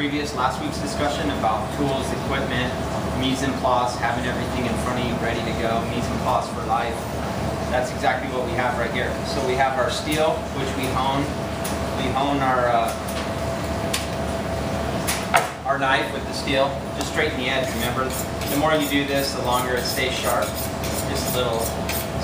last week's discussion about tools, equipment, mise en place, having everything in front of you ready to go, mise en place for life. That's exactly what we have right here. So we have our steel, which we hone. We hone our knife with the steel, just straighten the edge. Remember, the more you do this, the longer it stays sharp. Just a little.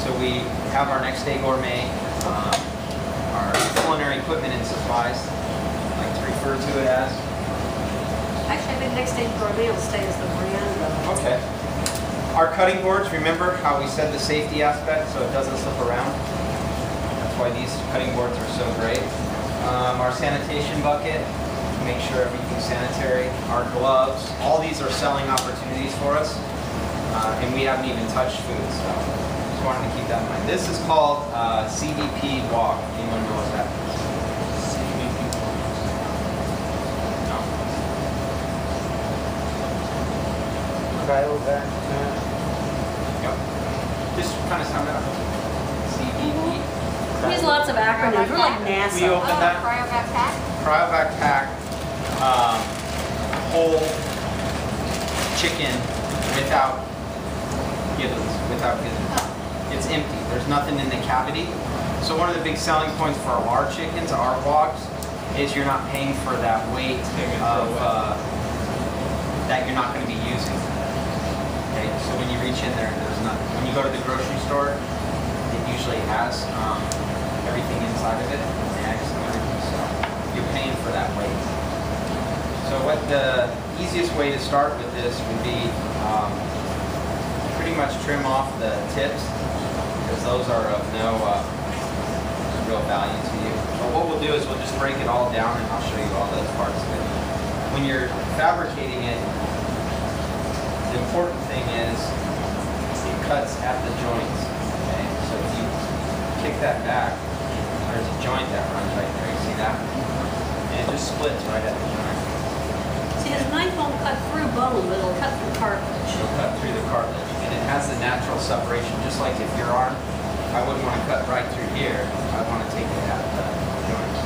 So we have our Next Day Gourmet, our culinary equipment and supplies. I like to refer to it as. Actually, I think Next Day Gourmet will stay as the brand. Okay. Our cutting boards, remember how we said the safety aspect so it doesn't slip around? That's why these cutting boards are so great. Our sanitation bucket, make sure everything's sanitary. Our gloves, all these are selling opportunities for us. And we haven't even touched food, so just wanted to keep that in mind. This is called CDP walk. Anyone know what that is? CDP walk. No. Cryovac. Just kind of sum it up. CDP. We use lots of acronyms. We're like NASA. We open that. Cryovac pack? Cryovac pack. Whole chicken without giblets. It's empty. There's nothing in the cavity. So one of the big selling points for our chickens, our wogs, is you're not paying for that weight of that you're not going to be using. Okay, so when you reach in there, there's not. When you go to the grocery store, it usually has everything inside of it, eggs and everything. So you're paying for that weight. So what the easiest way to start with this would be pretty much trim off the tips, because those are of no real value to you. But what we'll do is we'll just break it all down, and I'll show you all those parts of it. When you're fabricating it, the important thing is it cuts at the joints. Okay, so if you kick that back, there's a joint that runs right there. You see that? And it just splits right at the joint. See, this knife won't cut through bone, but it'll cut through cartilage. It'll cut through the cartilage, and it has the natural separation. Just like if your arm, I wouldn't want to cut right through here. I want to take it at the joints.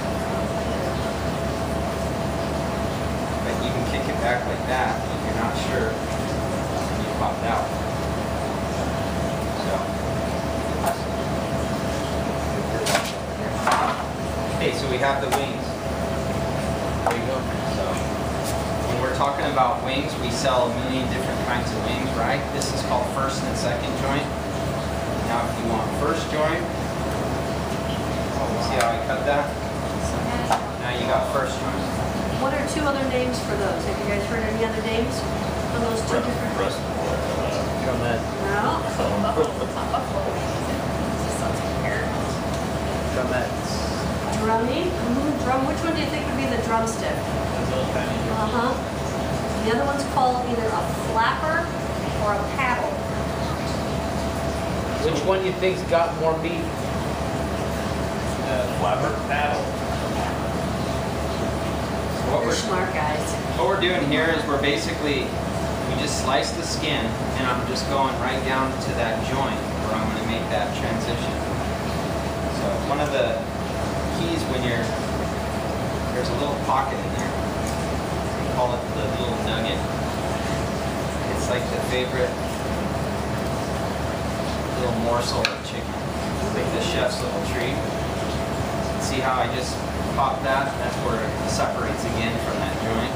But you can kick it back like that if you're not sure, and you pop it out. So. Okay, so we have the wings. There you go. So when we're talking about wings, we sell a million different kinds of wings, right? This is called first and second joint. Now if you want first joint, see how I cut that? Now you got first joint. What are two other names for those? Have you guys heard any other names for those two different? Drumhead. No. Drumheads. Drummy? Drum. Which one do you think would be the drumstick? Uh-huh. The other one's called either a flapper or a paddle. Which one do you think's got more meat? Flapper paddle. You're smart guys. What we're doing here is we just slice the skin, and I'm just going right down to that joint where I'm going to make that transition. So one of the keys when there's a little pocket in there. We call it the little nugget. It's like the favorite little morsel of chicken. Like the chef's little treat. See how I just pop that? That's where it separates again from that joint.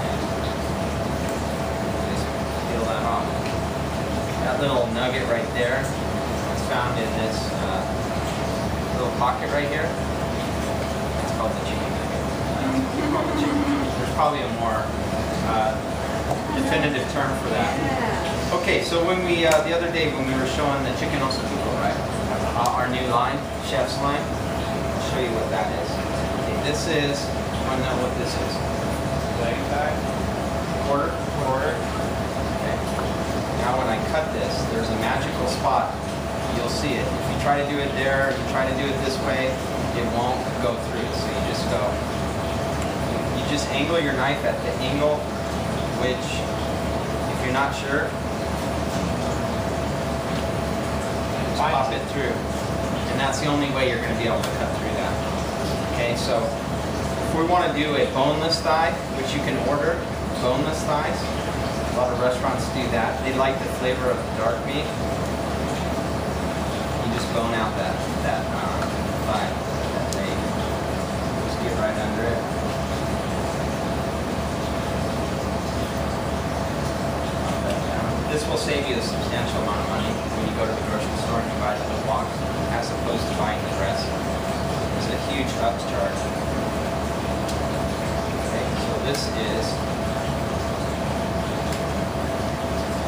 And just peel that off. That little nugget right there is found in this little pocket right here. It's called the chicken nugget. There's probably a more definitive term for that. Okay, so when we the other day when we were showing the chicken ossobuco, right? Our new line, chef's line. I'll show you what that is. Okay, this is. I want to know what this is. Leg back. Quarter. Okay. Now when I cut this, there's a magical spot. You'll see it. If you try to do it there, you try to do it this way, it won't go through. So you just go. You just angle your knife at the angle, which, if you're not sure, just pop it through. And that's the only way you're going to be able to cut through that. Okay, so we want to do a boneless thigh, which you can order, boneless thighs. A lot of restaurants do that. They like the flavor of dark meat. You just bone out that thigh, that leg. Just get right under it. Pop that down. This will save you a substantial amount of money when you go to the grocery store and you buy the whole box, as opposed to buying the breast. It's a huge upcharge. Okay, so this is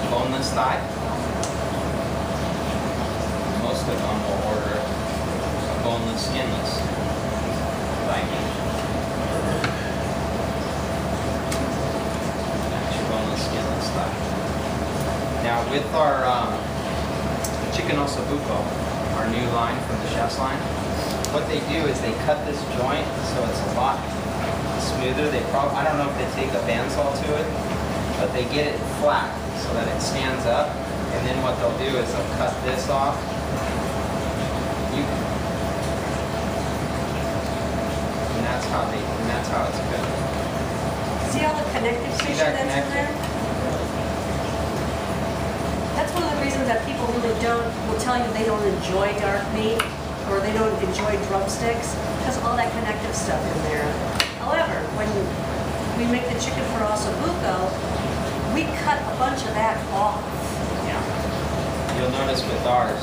boneless thigh. Most of them will order a boneless, skinless thigh meat. That's your boneless, skinless thigh. Now with our chicken ossobuco, our new line from the chef's line, what they do is they cut this joint so it's a lot smoother. I don't know if they take a bandsaw to it, but they get it flat so that it stands up, and then what they'll do is they'll cut this off. And that's how it's cooked. See all the connective See tissue that that's in connective? there? That's one of the reasons that people really will tell you they don't enjoy dark meat or they don't enjoy drumsticks, because all that connective stuff in there. However, when we make the chicken for ossobuco, we cut a bunch of that off. Yeah. You'll notice with ours,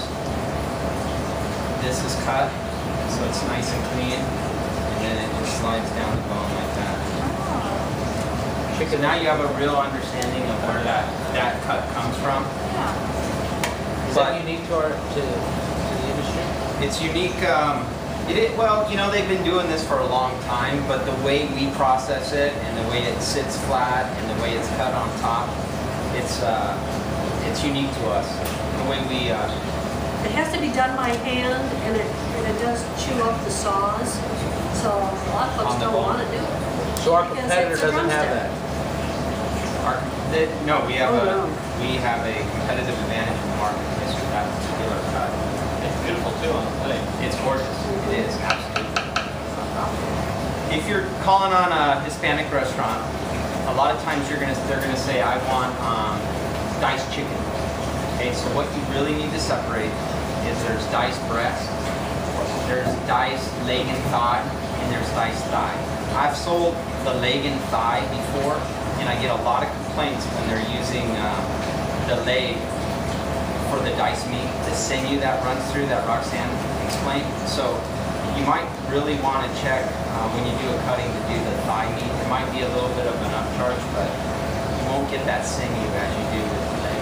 this is cut, so it's nice and clean, and then it just slides down the bone like that. So now you have a real understanding of where that cut comes from. Is that unique to the industry? It's unique. Well, you know, they've been doing this for a long time, but the way we process it and the way it sits flat and the way it's cut on top, it's unique to us. The way we. It has to be done by hand, and it does chew up the saws. So a lot of folks don't want to do it. So our Because competitor it's a doesn't have drumstick. that. No, we have Oh, no. we have a competitive advantage in the marketplace with that particular cut. It's beautiful too on the plate. It's gorgeous. It is, absolutely. If you're calling on a Hispanic restaurant, a lot of times they're gonna say, I want diced chicken. Okay, so what you really need to separate is there's diced breast, there's diced leg and thigh, and there's diced thigh. I've sold the leg and thigh before, and I get a lot of complaints when they're using the leg for the diced meat, the sinew that runs through that Roxanne explained. So you might really want to check when you do a cutting to do the thigh meat. It might be a little bit of an upcharge, but you won't get that sinew as you do with the leg.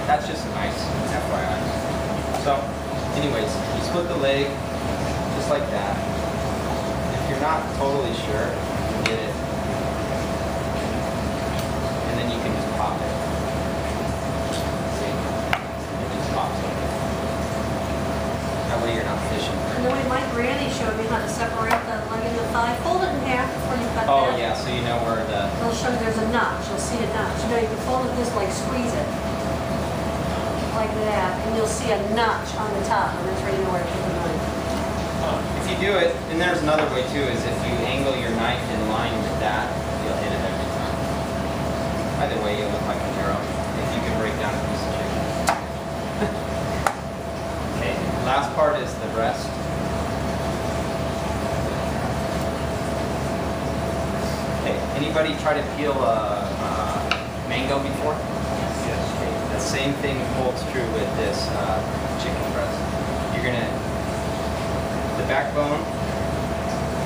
That's just a nice FYI. So anyways, you split the leg just like that. If you're not totally sure, you get it. And then you can just pop it. See? It just pops it. That way you're not fishing. And the way my granny showed me how to separate the leg and the thigh, fold it in half before you cut Oh that. yeah, so you know where the... They'll show you there's a notch. You'll see a notch. You know, you can fold it this way, squeeze it. Like that. And you'll see a notch on the top. And that's where you know where to put the knife. If you do it, and there's another way too, is if you angle your knife in line with that, you'll hit it every time. Either way, you'll look like an arrow if you can break down a piece of chicken. Okay, last part is the breast. Okay, anybody try to peel a mango before? Yes. Okay, the same thing holds true with this chicken breast. You're gonna, the backbone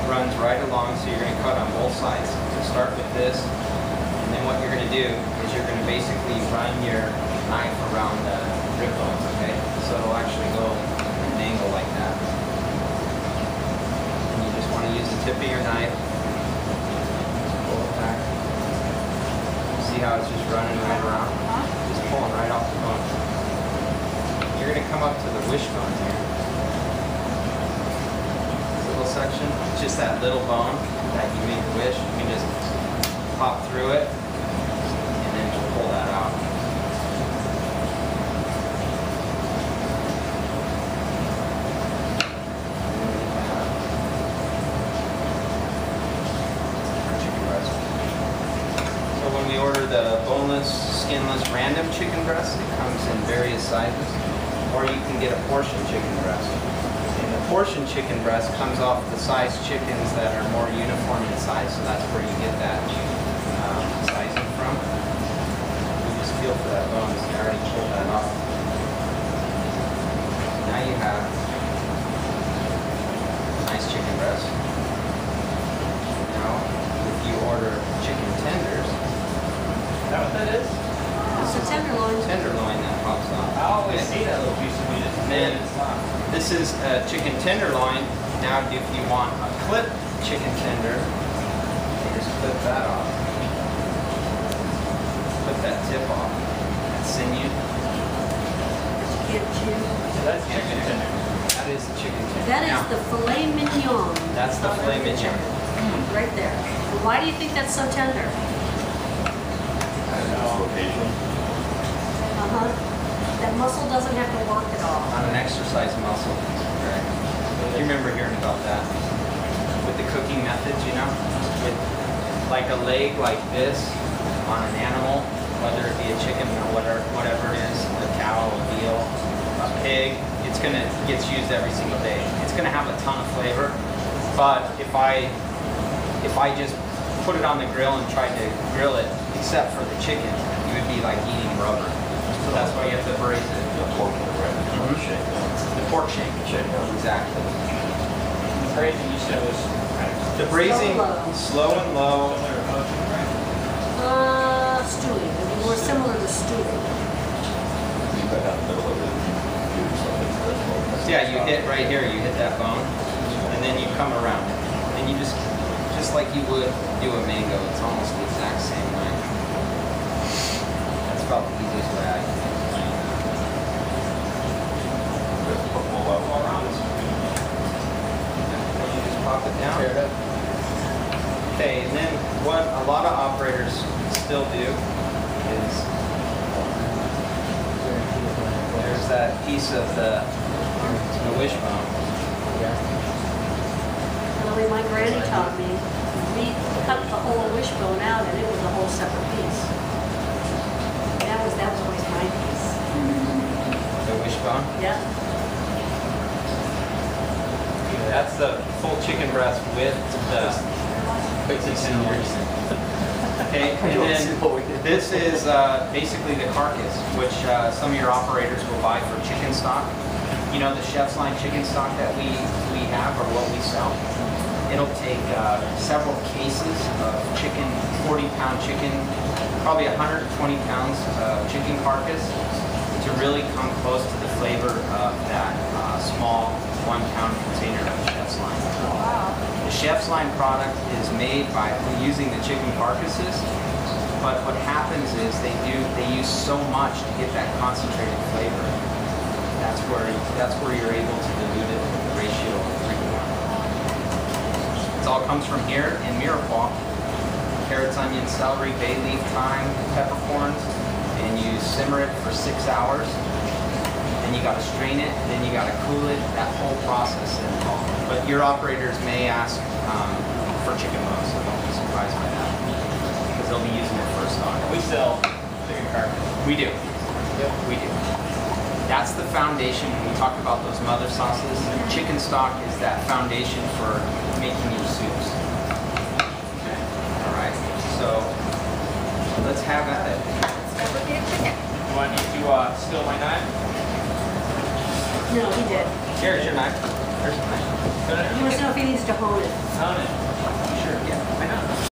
runs right along, so you're gonna cut on both sides. So start with this, and then what you're gonna do is you're gonna basically run your knife around the rib bones, okay? So it'll actually go at an angle like that. And you just wanna use the tip of your knife, pull it back. See how it's just running right around? Just pulling right off the bone. You're gonna come up to the wishbone here. This little section, just that little bone that you make a wish. You can just pop through it and then just pull that out. we order the boneless, skinless, random chicken breast. It comes in various sizes. Or you can get a portion chicken breast. And the portion chicken breast comes off the size chickens that are more uniform in size, so that's where you get that sizing from. You just feel for that bone, so I already pulled that off. Now you have nice chicken breast. Now, if you order chicken tenders, Is that what that is? It's a tenderloin. tenderloin that pops off. I always see that little piece of meat. And then this is a chicken tenderloin. Now, if you want a clip chicken tender, you just clip that off. Clip that tip off. That sinew. You can't chew. That's chicken tender. That is the chicken tender. That is Now, the filet mignon. that's the filet mignon. Right there. And why do you think that's so tender? Uh-huh. That muscle doesn't have to work at all. Not an exercise muscle. Right. You remember hearing about that with the cooking methods, you know? With like a leg like this on an animal, whether it be a chicken or whatever it is, a cow, a veal, a pig, gets used every single day. It's gonna have a ton of flavor, but if I just put it on the grill and tried to grill it, except for the chicken, you would be like eating rubber. So that's why you have to braise it. The pork shank. The pork shank. Exactly. The braising you said was The braising, Slow slow and and low. low. Stewing. It'd be more similar to stewing. Yeah, you hit right here, you hit that bone, and then you come around it. And you just like you would do a mango, it's almost the exact same way. That's about the easiest way I can explain that. You just pop it down. Okay, and then what a lot of operators still do is there's that piece of the wishbone. Really, my granny taught me, we cut the whole wishbone out and it was a whole separate piece. That was always my piece. The wishbone. Yeah. That's the full chicken breast with the tenders. Okay, and then this is basically the carcass, which some of your operators will buy for chicken stock. You know, the chef's line chicken stock that we have or what we sell. It'll take several cases of chicken, 40-pound chicken, probably 120 pounds of chicken carcass to really come close to the flavor of that small 1-pound container of the chef's line. Oh, wow. The chef's line product is made by using the chicken carcasses, but what happens is they use so much to get that concentrated flavor. That's where you're able to dilute it with the ratio of 3:1. It all comes from here in Mirepoix. Carrots, onions, celery, bay leaf, thyme, peppercorns, and you simmer it for 6 hours. Then you got to strain it, then you got to cool it. That whole process is involved. But your operators may ask for chicken bones, so don't be surprised by that, because they'll be using it for a stock. We sell chicken carcass. We do. Yep, we do. That's the foundation when we talk about those mother sauces. Chicken stock is that foundation for making your soups. Okay. All right. So let's have at it. Fabricate chicken. Do I need to steal my knife? No, he did. Here's your knife. Here's your knife. He wants to know if he needs to hone it. Own it. Sure. Yeah. I know.